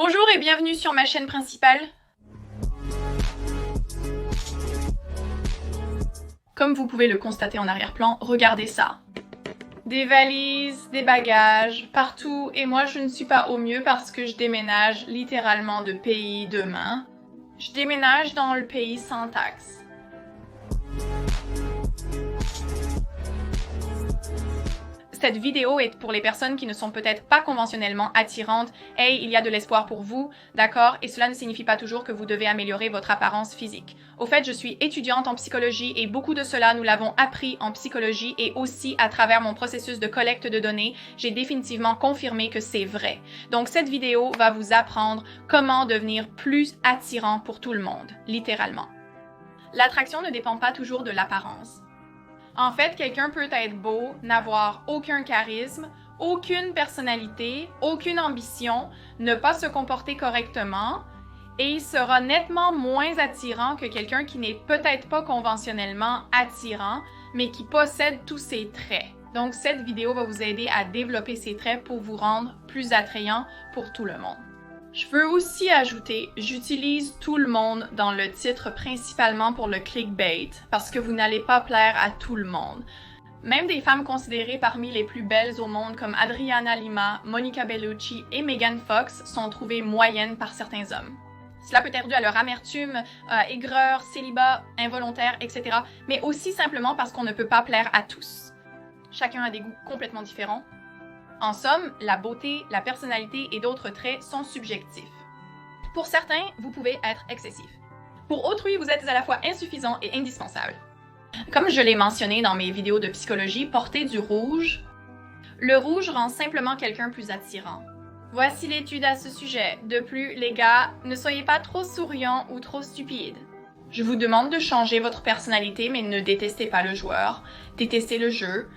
Bonjour et bienvenue sur ma chaîne principale. Comme vous pouvez le constater en arrière-plan, regardez ça. Des valises, des bagages, partout, et moi je ne suis pas au mieux parce que je déménage littéralement de pays demain. Je déménage dans le pays sans taxes. Cette vidéo est pour les personnes qui ne sont peut-être pas conventionnellement attirantes. Hey, il y a de l'espoir pour vous, d'accord? Et cela ne signifie pas toujours que vous devez améliorer votre apparence physique. Au fait, je suis étudiante en psychologie et beaucoup de cela, nous l'avons appris en psychologie et aussi à travers mon processus de collecte de données, j'ai définitivement confirmé que c'est vrai. Donc cette vidéo va vous apprendre comment devenir plus attirant pour tout le monde, littéralement. L'attraction ne dépend pas toujours de l'apparence. En fait, quelqu'un peut être beau, n'avoir aucun charisme, aucune personnalité, aucune ambition, ne pas se comporter correctement, et il sera nettement moins attirant que quelqu'un qui n'est peut-être pas conventionnellement attirant, mais qui possède tous ces traits. Donc cette vidéo va vous aider à développer ces traits pour vous rendre plus attrayant pour tout le monde. Je veux aussi ajouter, j'utilise tout le monde dans le titre principalement pour le clickbait, parce que vous n'allez pas plaire à tout le monde. Même des femmes considérées parmi les plus belles au monde comme Adriana Lima, Monica Bellucci et Megan Fox sont trouvées moyennes par certains hommes. Cela peut être dû à leur amertume, aigreur, célibat, involontaire, etc. Mais aussi simplement parce qu'on ne peut pas plaire à tous. Chacun a des goûts complètement différents. En somme, la beauté, la personnalité et d'autres traits sont subjectifs. Pour certains, vous pouvez être excessif. Pour autrui, vous êtes à la fois insuffisant et indispensable. Comme je l'ai mentionné dans mes vidéos de psychologie, porter du rouge. Le rouge rend simplement quelqu'un plus attirant. Voici l'étude à ce sujet. De plus, les gars, ne soyez pas trop souriants ou trop stupides. Je vous demande de changer votre personnalité, mais ne détestez pas le joueur. Détestez le jeu.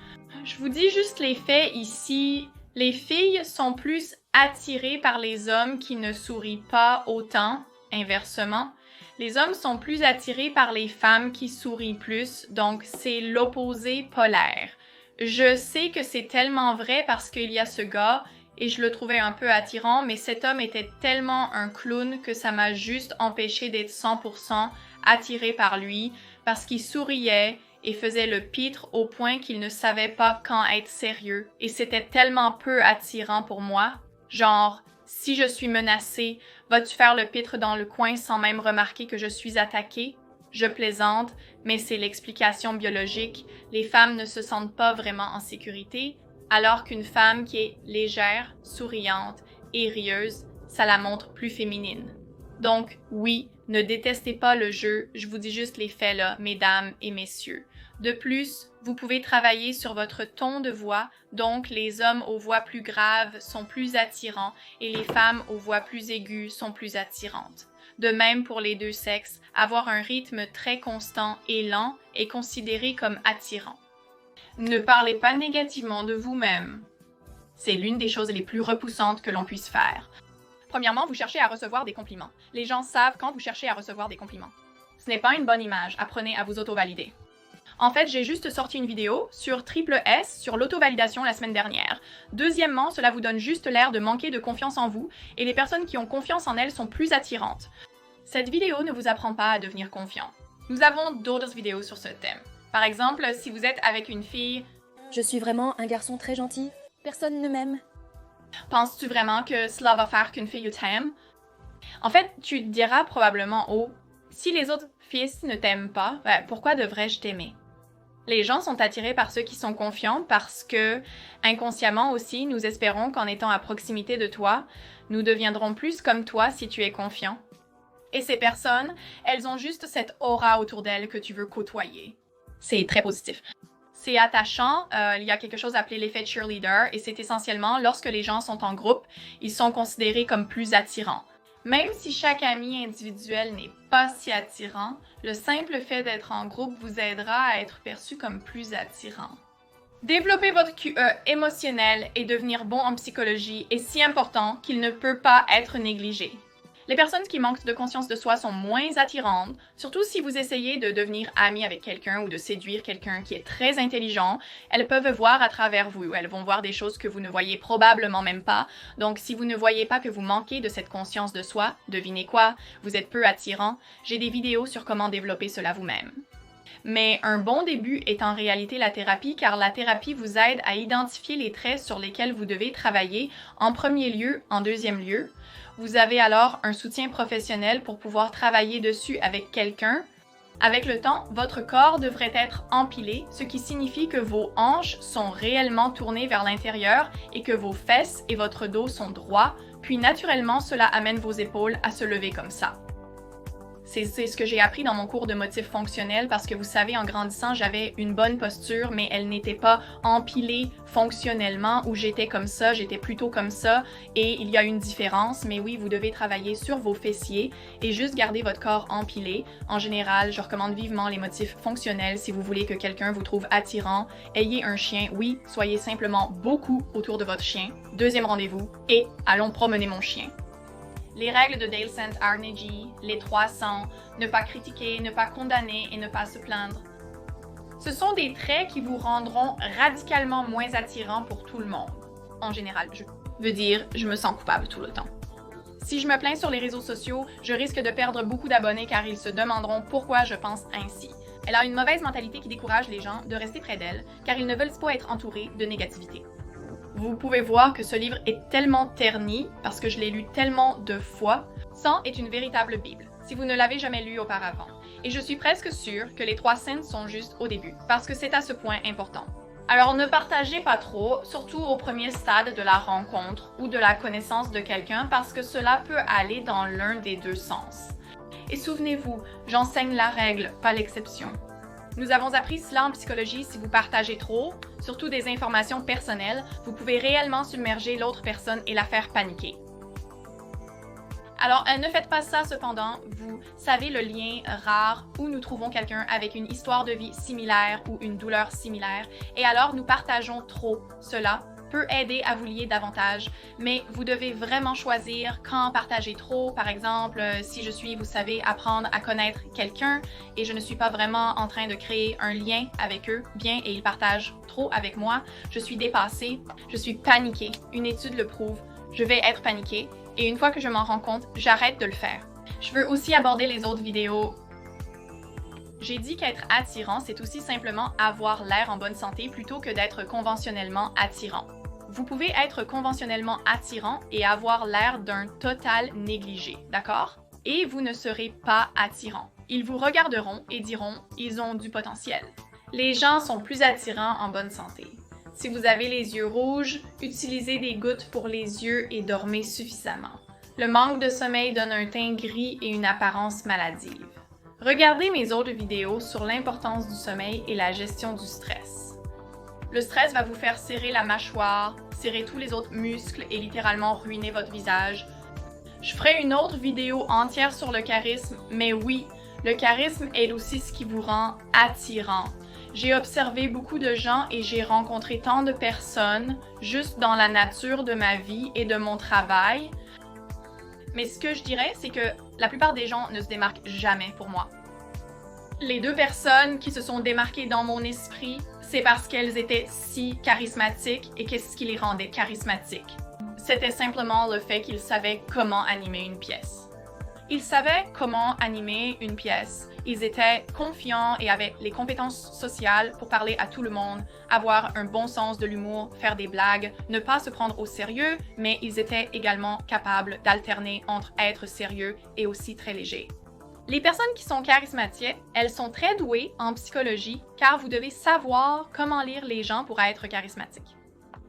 Je vous dis juste les faits ici. Les filles sont plus attirées par les hommes qui ne sourient pas autant, inversement. Les hommes sont plus attirés par les femmes qui sourient plus, donc c'est l'opposé polaire. Je sais que c'est tellement vrai parce qu'il y a ce gars, et je le trouvais un peu attirant, mais cet homme était tellement un clown que ça m'a juste empêché d'être 100% attirée par lui, parce qu'il souriait, et faisait le pitre au point qu'il ne savait pas quand être sérieux. Et c'était tellement peu attirant pour moi. Genre, si je suis menacée, vas-tu faire le pitre dans le coin sans même remarquer que je suis attaquée? Je plaisante, mais c'est l'explication biologique. Les femmes ne se sentent pas vraiment en sécurité, alors qu'une femme qui est légère, souriante et rieuse, ça la montre plus féminine. Donc, oui, ne détestez pas le jeu, je vous dis juste les faits là, mesdames et messieurs. De plus, vous pouvez travailler sur votre ton de voix, donc les hommes aux voix plus graves sont plus attirants et les femmes aux voix plus aiguës sont plus attirantes. De même pour les deux sexes, avoir un rythme très constant et lent est considéré comme attirant. Ne parlez pas négativement de vous-même. C'est l'une des choses les plus repoussantes que l'on puisse faire. Premièrement, vous cherchez à recevoir des compliments. Les gens savent quand vous cherchez à recevoir des compliments. Ce n'est pas une bonne image, apprenez à vous auto-valider. En fait, j'ai juste sorti une vidéo sur Triple S sur l'auto-validation la semaine dernière. Deuxièmement, cela vous donne juste l'air de manquer de confiance en vous et les personnes qui ont confiance en elles sont plus attirantes. Cette vidéo ne vous apprend pas à devenir confiant. Nous avons d'autres vidéos sur ce thème. Par exemple, si vous êtes avec une fille « Je suis vraiment un garçon très gentil. Personne ne m'aime. » Penses-tu vraiment que cela va faire qu'une fille t'aime? En fait, tu te diras probablement « Oh, si les autres filles ne t'aiment pas, pourquoi devrais-je t'aimer? » Les gens sont attirés par ceux qui sont confiants parce que, inconsciemment aussi, nous espérons qu'en étant à proximité de toi, nous deviendrons plus comme toi si tu es confiant. Et ces personnes, elles ont juste cette aura autour d'elles que tu veux côtoyer. C'est très positif. C'est attachant, il y a quelque chose appelé l'effet cheerleader et c'est essentiellement lorsque les gens sont en groupe, ils sont considérés comme plus attirants. Même si chaque ami individuel n'est pas si attirant, le simple fait d'être en groupe vous aidera à être perçu comme plus attirant. Développer votre QE émotionnel et devenir bon en psychologie est si important qu'il ne peut pas être négligé. Les personnes qui manquent de conscience de soi sont moins attirantes, surtout si vous essayez de devenir ami avec quelqu'un ou de séduire quelqu'un qui est très intelligent. Elles peuvent voir à travers vous, elles vont voir des choses que vous ne voyez probablement même pas. Donc si vous ne voyez pas que vous manquez de cette conscience de soi, devinez quoi? Vous êtes peu attirant. J'ai des vidéos sur comment développer cela vous-même. Mais un bon début est en réalité la thérapie, car la thérapie vous aide à identifier les traits sur lesquels vous devez travailler en premier lieu, en deuxième lieu. Vous avez alors un soutien professionnel pour pouvoir travailler dessus avec quelqu'un. Avec le temps, votre corps devrait être empilé, ce qui signifie que vos hanches sont réellement tournées vers l'intérieur et que vos fesses et votre dos sont droits, puis naturellement, cela amène vos épaules à se lever comme ça. C'est ce que j'ai appris dans mon cours de motifs fonctionnels parce que vous savez, en grandissant, j'avais une bonne posture, mais elle n'était pas empilée fonctionnellement où j'étais comme ça, j'étais plutôt comme ça et il y a une différence. Mais oui, vous devez travailler sur vos fessiers et juste garder votre corps empilé. En général, je recommande vivement les motifs fonctionnels si vous voulez que quelqu'un vous trouve attirant. Ayez un chien, oui, soyez simplement beaucoup autour de votre chien. Deuxième rendez-vous et allons promener mon chien. Les règles de Dale St. Carnegie, les 300, ne pas critiquer, ne pas condamner et ne pas se plaindre. Ce sont des traits qui vous rendront radicalement moins attirant pour tout le monde. En général, je veux dire, je me sens coupable tout le temps. Si je me plains sur les réseaux sociaux, je risque de perdre beaucoup d'abonnés car ils se demanderont pourquoi je pense ainsi. Elle a une mauvaise mentalité qui décourage les gens de rester près d'elle car ils ne veulent pas être entourés de négativité. Vous pouvez voir que ce livre est tellement terni parce que je l'ai lu tellement de fois. 100 est une véritable Bible, si vous ne l'avez jamais lu auparavant. Et je suis presque sûre que les 3 scènes sont juste au début, parce que c'est à ce point important. Alors ne partagez pas trop, surtout au premier stade de la rencontre ou de la connaissance de quelqu'un, parce que cela peut aller dans l'un des deux sens. Et souvenez-vous, j'enseigne la règle, pas l'exception. Nous avons appris cela en psychologie, si vous partagez trop, surtout des informations personnelles, vous pouvez réellement submerger l'autre personne et la faire paniquer. Alors, ne faites pas ça cependant, vous savez le lien rare où nous trouvons quelqu'un avec une histoire de vie similaire ou une douleur similaire, et alors nous partageons trop cela peut aider à vous lier davantage, mais vous devez vraiment choisir quand partager trop. Par exemple, si je suis, vous savez, apprendre à connaître quelqu'un et je ne suis pas vraiment en train de créer un lien avec eux bien et ils partagent trop avec moi, je suis dépassée, je suis paniquée. Une étude le prouve, je vais être paniquée et une fois que je m'en rends compte, j'arrête de le faire. Je veux aussi aborder les autres vidéos. J'ai dit qu'être attirant, c'est aussi simplement avoir l'air en bonne santé plutôt que d'être conventionnellement attirant. Vous pouvez être conventionnellement attirant et avoir l'air d'un total négligé, d'accord? Et vous ne serez pas attirant. Ils vous regarderont et diront « ils ont du potentiel ». Les gens sont plus attirants en bonne santé. Si vous avez les yeux rouges, utilisez des gouttes pour les yeux et dormez suffisamment. Le manque de sommeil donne un teint gris et une apparence maladive. Regardez mes autres vidéos sur l'importance du sommeil et la gestion du stress. Le stress va vous faire serrer la mâchoire, serrer tous les autres muscles et littéralement ruiner votre visage. Je ferai une autre vidéo entière sur le charisme, mais oui, le charisme est aussi ce qui vous rend attirant. J'ai observé beaucoup de gens et j'ai rencontré tant de personnes juste dans la nature de ma vie et de mon travail. Mais ce que je dirais, c'est que la plupart des gens ne se démarquent jamais pour moi. Les 2 personnes qui se sont démarquées dans mon esprit, c'est parce qu'elles étaient si charismatiques et qu'est-ce qui les rendait charismatiques? C'était simplement le fait qu'ils savaient comment animer une pièce. Ils savaient comment animer une pièce. Ils étaient confiants et avaient les compétences sociales pour parler à tout le monde, avoir un bon sens de l'humour, faire des blagues, ne pas se prendre au sérieux, mais ils étaient également capables d'alterner entre être sérieux et aussi très léger. Les personnes qui sont charismatiques, elles sont très douées en psychologie car vous devez savoir comment lire les gens pour être charismatique.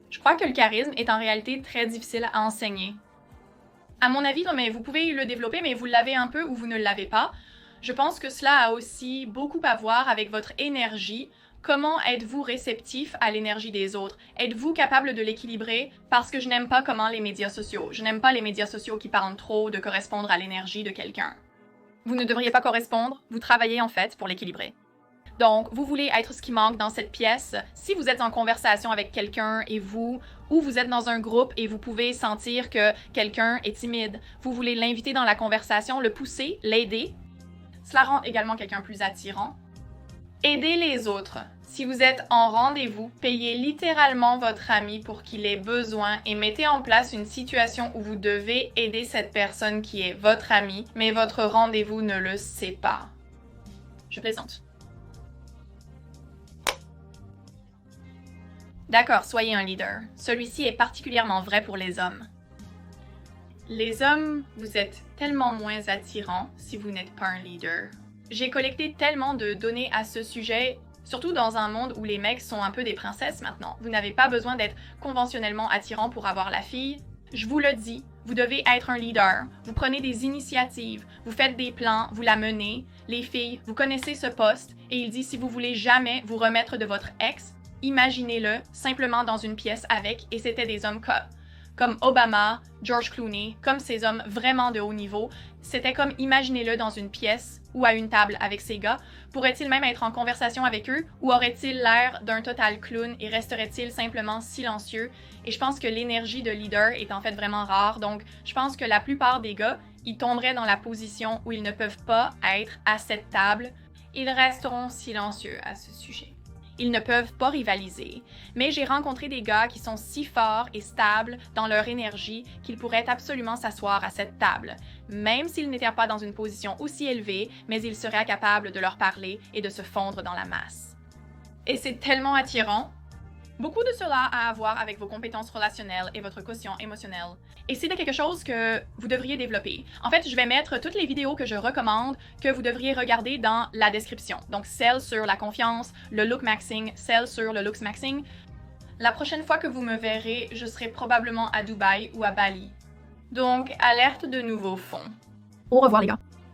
Je crois que le charisme est en réalité très difficile à enseigner. À mon avis, non, mais vous pouvez le développer, mais vous l'avez un peu ou vous ne l'avez pas. Je pense que cela a aussi beaucoup à voir avec votre énergie. Comment êtes-vous réceptif à l'énergie des autres? Êtes-vous capable de l'équilibrer? Parce que je n'aime pas comment les médias sociaux. Je n'aime pas les médias sociaux qui parlent trop de correspondre à l'énergie de quelqu'un. Vous ne devriez pas correspondre, vous travaillez en fait pour l'équilibrer. Donc, vous voulez être ce qui manque dans cette pièce. Si vous êtes en conversation avec quelqu'un et vous, ou vous êtes dans un groupe et vous pouvez sentir que quelqu'un est timide, vous voulez l'inviter dans la conversation, le pousser, l'aider. Cela rend également quelqu'un plus attirant. Aidez les autres. Si vous êtes en rendez-vous, payez littéralement votre ami pour qu'il ait besoin et mettez en place une situation où vous devez aider cette personne qui est votre ami, mais votre rendez-vous ne le sait pas. Je plaisante. D'accord, soyez un leader. Celui-ci est particulièrement vrai pour les hommes. Les hommes, vous êtes tellement moins attirants si vous n'êtes pas un leader. J'ai collecté tellement de données à ce sujet, surtout dans un monde où les mecs sont un peu des princesses maintenant. Vous n'avez pas besoin d'être conventionnellement attirant pour avoir la fille. Je vous le dis, vous devez être un leader. Vous prenez des initiatives, vous faites des plans, vous la menez. Les filles, vous connaissez ce poste et il dit si vous voulez jamais vous remettre de votre ex, imaginez-le simplement dans une pièce avec, et c'était des hommes comme Obama, George Clooney, comme ces hommes vraiment de haut niveau. C'était comme imaginez-le dans une pièce ou à une table avec ces gars. Pourrait-il même être en conversation avec eux ou aurait-il l'air d'un total clown et resterait-il simplement silencieux? Et je pense que l'énergie de leader est en fait vraiment rare, donc je pense que la plupart des gars, ils tomberaient dans la position où ils ne peuvent pas être à cette table. Ils resteront silencieux à ce sujet. Ils ne peuvent pas rivaliser, mais j'ai rencontré des gars qui sont si forts et stables dans leur énergie qu'ils pourraient absolument s'asseoir à cette table, même s'ils n'étaient pas dans une position aussi élevée, mais ils seraient capables de leur parler et de se fondre dans la masse. Et c'est tellement attirant. Beaucoup de cela a à voir avec vos compétences relationnelles et votre quotient émotionnel. Et c'est quelque chose que vous devriez développer. En fait, je vais mettre toutes les vidéos que je recommande que vous devriez regarder dans la description. Donc, celle sur la confiance, le look maxing, celle sur le looks maxing. La prochaine fois que vous me verrez, je serai probablement à Dubaï ou à Bali. Donc, alerte de nouveaux fonds. Au revoir les gars.